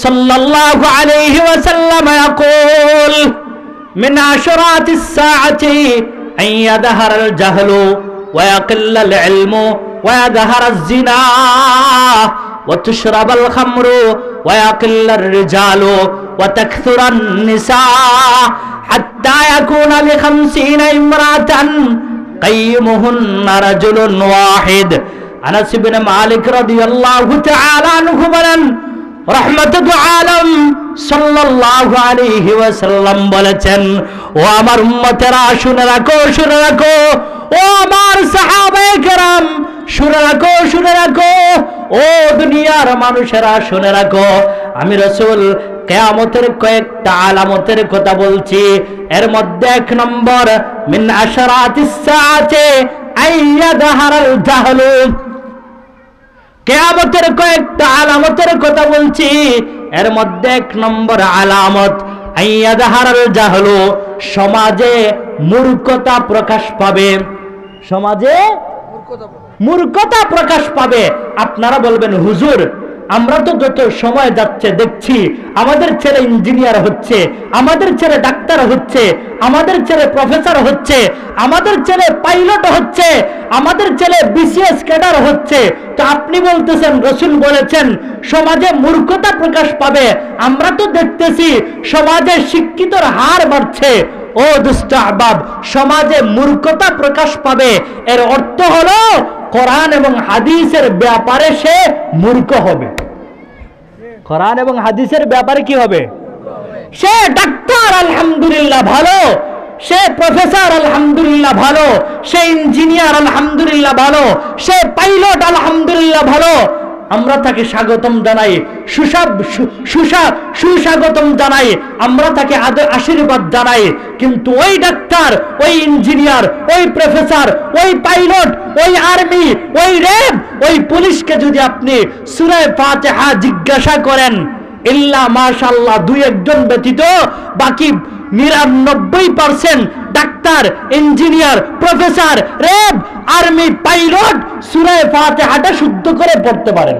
صلى الله عليه وسلم يقول من عشرات الساعة أن يظهر الجهل ويقل العلم ويظهر الزنا وتشرب الخمر ويقل الرجال وتكثر النساء حتى يكون ل50 امرأة قيمهن رجل واحد। আনাস ইবনে মালিক রাদিয়াল্লাহু তাআলা আনহু বলেন, রাহমাতুল আলাম সাল্লাল্লাহু আলাইহি ওয়াসাল্লাম বলেছেন, ও আমার উম্মতেরা, শুনে রাখো, শুনে রাখো, ও আমার সাহাবায়ে কেরাম, শুনে রাখো, শুনে রাখো, ও দুনিয়ার মানুষেরা, শুনে রাখো, আমি রাসূল কিয়ামতের কয়েকটা আলামতের কথা বলছি। এর মধ্যে 1 নম্বর, মিন আশরাতিস সাআতি আইয়াদহারাল জাহলু। কিয়ামতের কয়েকটা আলামতের কথা বলছি, এর মধ্যে 1 নম্বর আলামত, আইয়াদহারাল জাহলু, সমাজে মূর্খতা প্রকাশ পাবে। সমাজে মূর্খতা প্রকাশ পাবে। আপনারা বলবেন, হুজুর, আমরা তো যত সময় যাচ্ছে দেখছি আমাদের ছেলে ইঞ্জিনিয়ার হচ্ছে, আমাদের ছেলে ডাক্তার হচ্ছে, আমাদের ছেলে প্রফেসর হচ্ছে, আমাদের ছেলে পাইলট হচ্ছে, আমাদের ছেলে বিসিএস ক্যাডার হচ্ছে, তো আপনি বলতেছেন, রাসূল বলেছেন সমাজে মূর্খতা প্রকাশ পাবে। আমরা তো দেখতেছি সমাজে শিক্ষিতর হার বাড়ছে। ও দুষ্ট আহবাব, সমাজে মূর্খতা প্রকাশ পাবে, এর অর্থ হলো কোরআন এবং হাদিসের ব্যাপারে সে মূর্খ হবে। কোরআন এবং হাদিসের ব্যাপারে কি হবে? সে ডাক্তার আলহামদুলিল্লাহ ভালো, সে প্রফেসর আলহামদুলিল্লাহ ভালো, সে ইঞ্জিনিয়ার আলহামদুলিল্লাহ ভালো, সে পাইলট আলহামদুলিল্লাহ ভালো, আমরা তাকে স্বাগতম জানাই, সুস্বাগতম জানাই, আমরা তাকে আশীর্বাদ জানাই। কিন্তু ওই ডাক্তার, ওই ইঞ্জিনিয়ার, ওই প্রফেসর, ওই পাইলট, ওই আর্মি, ওই র্যাব, ওই পুলিশকে যদি আপনি সূরা ফাতিহা জিজ্ঞাসা করেন, ইল্লা মাশাআল্লাহ দুই একজন ব্যতীত বাকি 99% doctor, engineer, professor, RAB, army, pilot সূরা ফাতিহাটা শুদ্ধ করে পড়তে পারেন।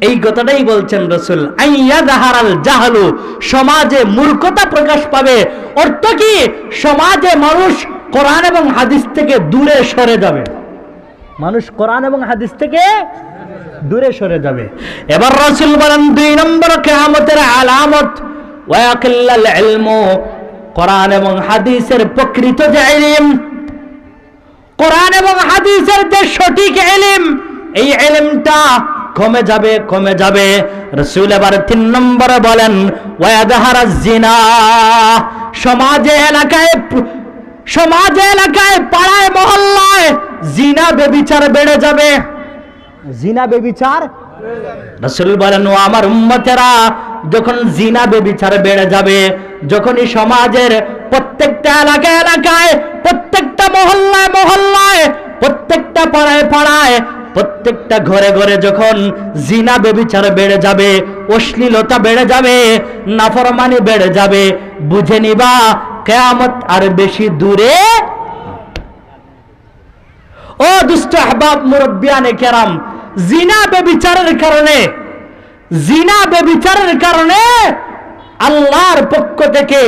এই কথাটাই বলছেন রাসূল, আইয়াযহারাল জাহলু, সমাজে মূর্খতা প্রকাশ পাবে। অর্থ কি? সমাজে মানুষ কোরআন এবং হাদিস থেকে দূরে সরে যাবে। মানুষ কোরআন এবং হাদিস থেকে দূরে সরে যাবে। এবার রাসূল বলেন 2 নম্বর কিয়ামতের আলামত, ওয়াকিল্লাল ইলমু, কোরআন এবং হাদিসের প্রকৃত যে ইলম, কোরআন এবং হাদিসের যে সঠিক ইলম, এই ইলমটা কমে যাবে, কমে যাবে। রাসূল এবার 3 নম্বরে বলেন ওয়াযাহারাজ জিনা, সমাজে এলাকায় পাড়ায় মহল্লায় জিনা ব্যভিচার বেড়ে যাবে। জিনা ব্যভিচার, রাসূল বলেন ও আমার উম্মতেরা, যখন জিনা ব্যভিচার বেড়ে যাবে, যখনই সমাজের প্রত্যেকটা এলাকায়, প্রত্যেকটা মহল্লায়, প্রত্যেকটা পাড়ায়, প্রত্যেকটা ঘরে যখন জিনা ব্যভিচার বেড়ে যাবে, অশ্লীলতা বেড়ে যাবে, নাফরমানি বেড়ে যাবে, বুঝে নিবা কিয়ামত আর বেশি দূরে। ও দুষ্ট আহবাব, মুরব্বিয়ানে কেরাম, জিনা ব্যভিচারের কারণে আল্লাহর পক্ষ থেকে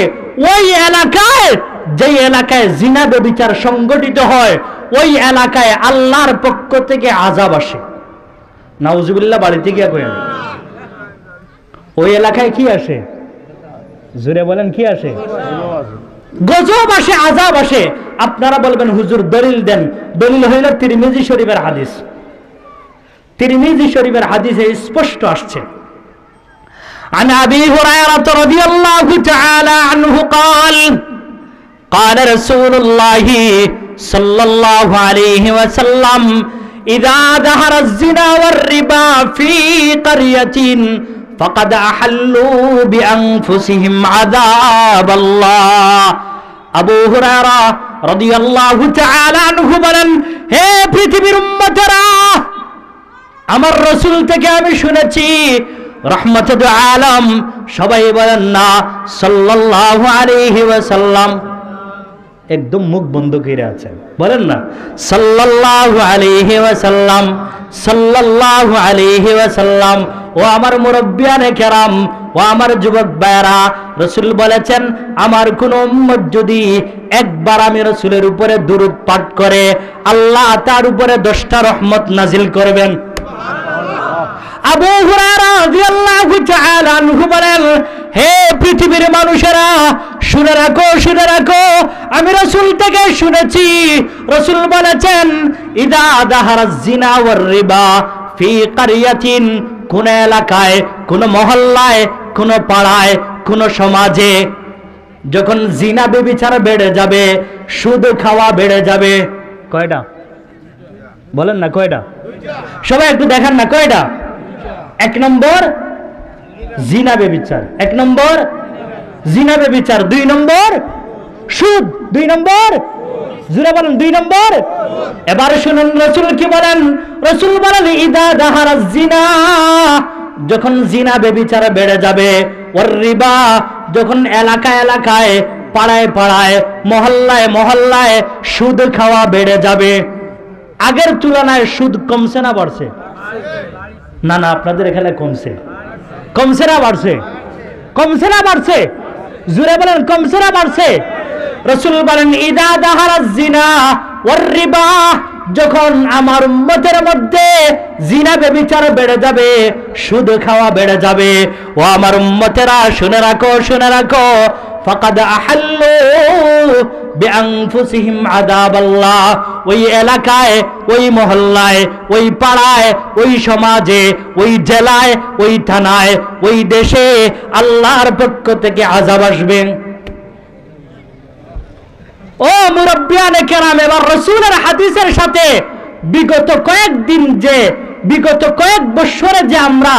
ওই এলাকায়, যেই এলাকায় জিনা ব্যভিচার সংগঠিত হয়, ওই এলাকায় আল্লাহর পক্ষ থেকে আযাব আসে। নাউজুবিল্লাহ, বাড়িতে গিয়া কইেন। ওই এলাকায় কি আসে? জোরে বলেন, কি আসে? গজব আসে, আযাব আসে। আপনারা বলবেন হুজুর দলিল দেন। দলিল হইল তিরমিজি শরীফের হাদিস। তিরমিজি শরীফের হাদিসে স্পষ্ট আসছে, عن أبي هريرة رضي الله تعالى عنه قال قال رسول الله صلى الله عليه وسلم إذا ظهر الزنا والربا في قرية فقد أحلوا بأنفسهم عذاب الله। আবু হুরায়রা রাদিয়াল্লাহু তাআলা আনহু বলেন, হে পৃথিবীর উম্মতেরা, আমার রাসূল থেকে আমি শুনেছি, রাহমাতুল আলাম, সবাই বলেন না সাল্লাল্লাহু আলাইহি ওয়াসাল্লাম, একদম মুখ বন্ধ করে আছেন, বলেন না সাল্লাল্লাহু আলাইহি ওয়াসাল্লাম, সাল্লাল্লাহু আলাইহি ওয়াসাল্লাম। ও আমার মুরব্বিয়ানে কেরাম, ও আমার যুবক ভাইরা, রাসূল বলেছেন আমার কোন উম্মত যদি একবার আমি রাসূলের উপরে দুরূদ পাঠ করে, আল্লাহ তার উপরে 10টা রহমত নাজিল করবেন। আবু হুরায়রা রাদিয়াল্লাহু তাআলা আনহু বলেন, হে পৃথিবীর মানুষেরা, শুনে রাখো, আমি রাসূল থেকে শুনেছি, রাসূল বলেছেন ইদা যাহারাজ জিনা ওয়ার রিবা ফি কারিয়াতিন, কোন এলাকায়, কোন মহল্লায়, কোন পাড়ায়, কোন সমাজে যখন জিনা ব্যভিচার বেড়ে যাবে, সুদ খাওয়া বেড়ে যাবে। কয়টা? বলেন না কয়টা? সবাই একটু দেখান না কয়টা? 1 নম্বর জিনা ব্যভিচার, 1 নম্বর জিনা ব্যভিচার, 2 নম্বর সুদ, 2 নম্বর, জোরে বলেন 2 নম্বর। এবার শুনুন রাসূল কি বলেন। রাসূল বলেন ইদা যাহারাজ জিনা, যখন জিনা ব্যভিচার বেড়ে যাবে, ওয়ার রিবা, যখন এলাকায়, পাড়ায়, মহল্লায় সুদ খাওয়া বেড়ে যাবে। আগের তুলনায় সুদ কমছে না বাড়ছে? না, আপনাদের এখানে কমছে না বাড়ছে? কমছে না বাড়ছে? জোরে বলেন কমছে না বাড়ছে? রাসূল বলেন ইদা যাহারাজ জিনা ওয়ার রিবা, যখন আমার উম্মতের মধ্যে জিনা ব্যভিচার বেড়ে যাবে, সুদ খাওয়া বেড়ে যাবে, ও আমার উম্মতেরা শুনে রাখো, ফাকাদ আহাল্লু বিআনফুসিহিম আযাবাল্লাহ, ওই এলাকায়, ওই মহল্লায়, ওই পাড়ায়, ওই সমাজে, ওই জেলায়, ওই থানায়, ওই দেশে আল্লাহর পক্ষ থেকে আযাব আসবে। ও মুরব্বিয়ানে কেরাম, এবার রাসূলের হাদিসের সাথে বিগত কয়েক বছরে যে আমরা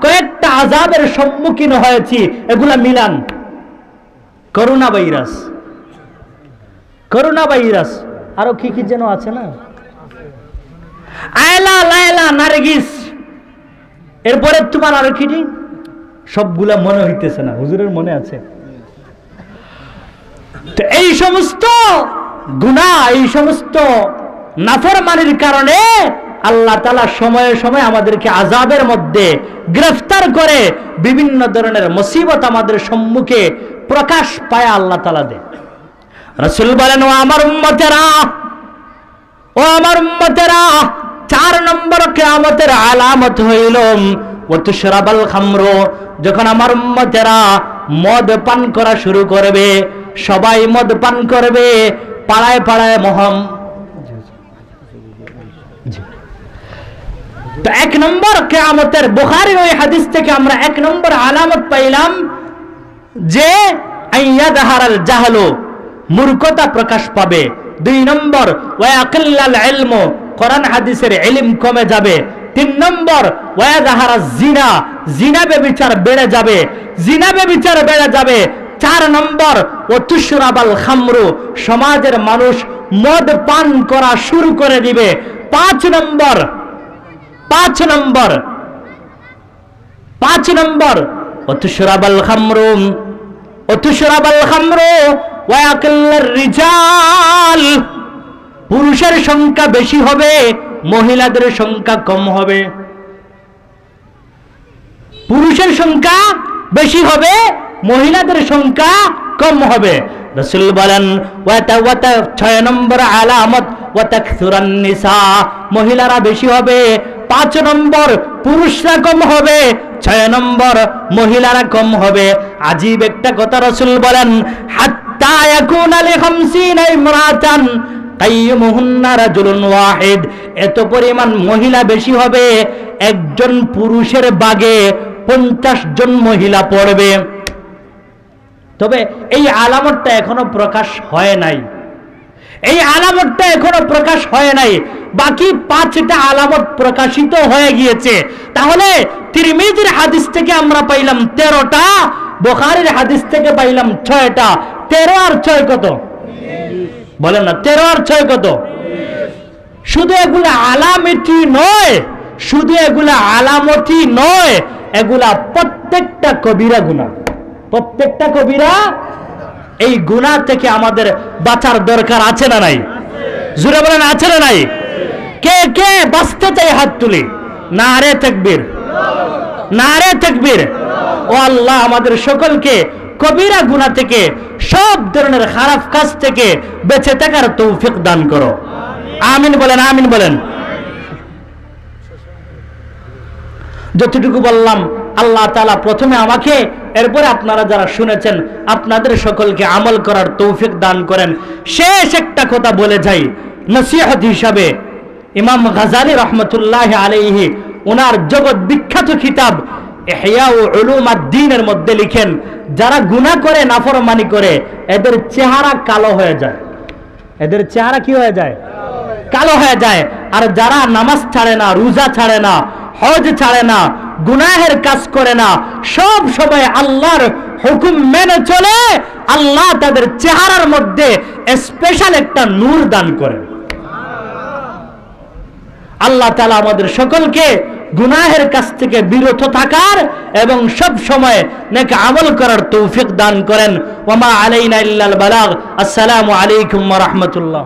কয়েকটা আযাবের সম্মুখীন হয়েছি, এগুলা মিলান। করোনা ভাইরাস, আরো কি কি যেন আছে না, আয়লা লায়লা নারগিস, এরপরে তোমার আরো কি, সবগুলা মনে হইতেছে না, হুজুরের মনে আছে? তো এই সমস্ত গুনাহ, এই সমস্ত নাফরমানির কারণে আল্লাহ তাআলা সময়ে সময়ে আমাদেরকে আযাবের মধ্যে গ্রেফতার করে বিভিন্ন ধরনের মুসিবত আমাদের সম্মুখে প্রকাশ পায় আল্লাহ তাআলা দেয়। রাসূল বলেন, ও আমার উম্মতেরা, 4 নম্বর কিয়ামতের আলামত হইল ওয়াতুশরাবাল খামরু, যখন আমার উম্মতেরা মদ পান করা শুরু করবে, সবাই মদ পান করবে, পাড়ায় পাড়ায় তো 1 নম্বর কিয়ামতের, বুখারীর ওই হাদিস থেকে আমরা 1 নম্বর আলামত পাইলাম যে আইয়াদহারাল জাহলু, মূর্খতা প্রকাশ পাবে। 2 নম্বর ওয়ায়াকিল্লাল ইলমু, কোরআন হাদিসের ইলম কমে যাবে। 3 নম্বর ওয়ায়াদহারাজ জিনা, জিনা ব্যভিচার বেড়ে যাবে। 4 নম্বর ওয়াতুশরাবাল খামরু, সমাজের মানুষ মদ পান করা শুরু করে দিবে। 5 নম্বর ওয়াতুশরাবাল খামরু ওয়ায়াকিল্লার রিজাল, পুরুষের সংখ্যা বেশি হবে, মহিলাদের সংখ্যা কম হবে। পুরুষের সংখ্যা বেশি হবে, মহিলাদের সংখ্যা কম হবে। রাসূল বলেন 6 নম্বর আলামত ওয়াতাকসুরান নিসা, মহিলারা বেশি হবে। 5 নম্বর পুরুষরা কম হবে। 6 নম্বর মহিলারা কম হবে। আজীব একটা কথা রাসূল বলেন, হাত্তা ইয়াকুনা লি 50 ইমরাতান কাইয়ুমুহুন্না রাজুলুন ওয়াহিদ, এত পরিমাণ মহিলা বেশি হবে, একজন পুরুষের বাগে 50 জন মহিলা পড়বে। তবে এই আলামতটা এখনো প্রকাশ হয় নাই, বাকি 5টা আলামত প্রকাশিত হয়ে গিয়েছে। তাহলে তিরমিজির হাদিস থেকে আমরা পাইলাম 13টা, বুখারীর হাদিস থেকে পাইলাম 6টা। 13 আর 6 কত? বলেন না, 13 আর 6 কত? শুধু এগুলা আলামতি নয়, এগুলা প্রত্যেকটা কবিরা গুনাহ। প্রত্যেকটা কবিরা, এই গুনাহ থেকে আমাদের বাঁচার দরকার আছে না নাই? জোরে বলেন, আছে না নাই? কে কে বাঁচতে চাই হাত তুলি। নারে তাকবীর। ও আল্লাহ, আমাদের সকলকে কবিরা গুনাহ থেকে, সব ধরনের খারাপ কাজ থেকে বেঁচে থাকার তৌফিক দান করো। আমিন বলেন। যতটুকু বললাম আল্লাহ তাআলা প্রথমে আমাকে, এরপরে আপনারা যারা শুনেছেন আপনাদের সকলকে আমল করার তৌফিক দান করেন। শেষ একটা কথা বলে যাই নসিহত হিসাবে, ইমাম গাজালি রহমতুল্লাহি আলাইহি ওনার জগৎ বিখ্যাত কিতাব ইহয়া উলুমাদ্দিনের মধ্যে লিখেন, যারা গুনাহ করে, নাফরমানি করে, এদের চেহারা কালো হয়ে যায়। এদের চেহারা কি হয়ে যায়? কালো হয়ে যায়। আর যারা নামাজ ছাড়ে না, রোজা ছাড়ে না, হজ ছাড়ে না, গুনাহের কাজ করে না, সব সময় আল্লাহর হুকুম মেনে চলে, আল্লাহ তাদের চেহারার মধ্যে স্পেশাল একটা নূর দান করে। আল্লাহ তাআলা আমাদের সকলকে গুনাহের কাছ থেকে বিরত থাকার এবং সব সময় নেক আমল করার তৌফিক দান করেন। ওয়া মা আলাইনা ইল্লাল বালাগ। আসসালামু আলাইকুম ওয়া রাহমাতুল্লাহ।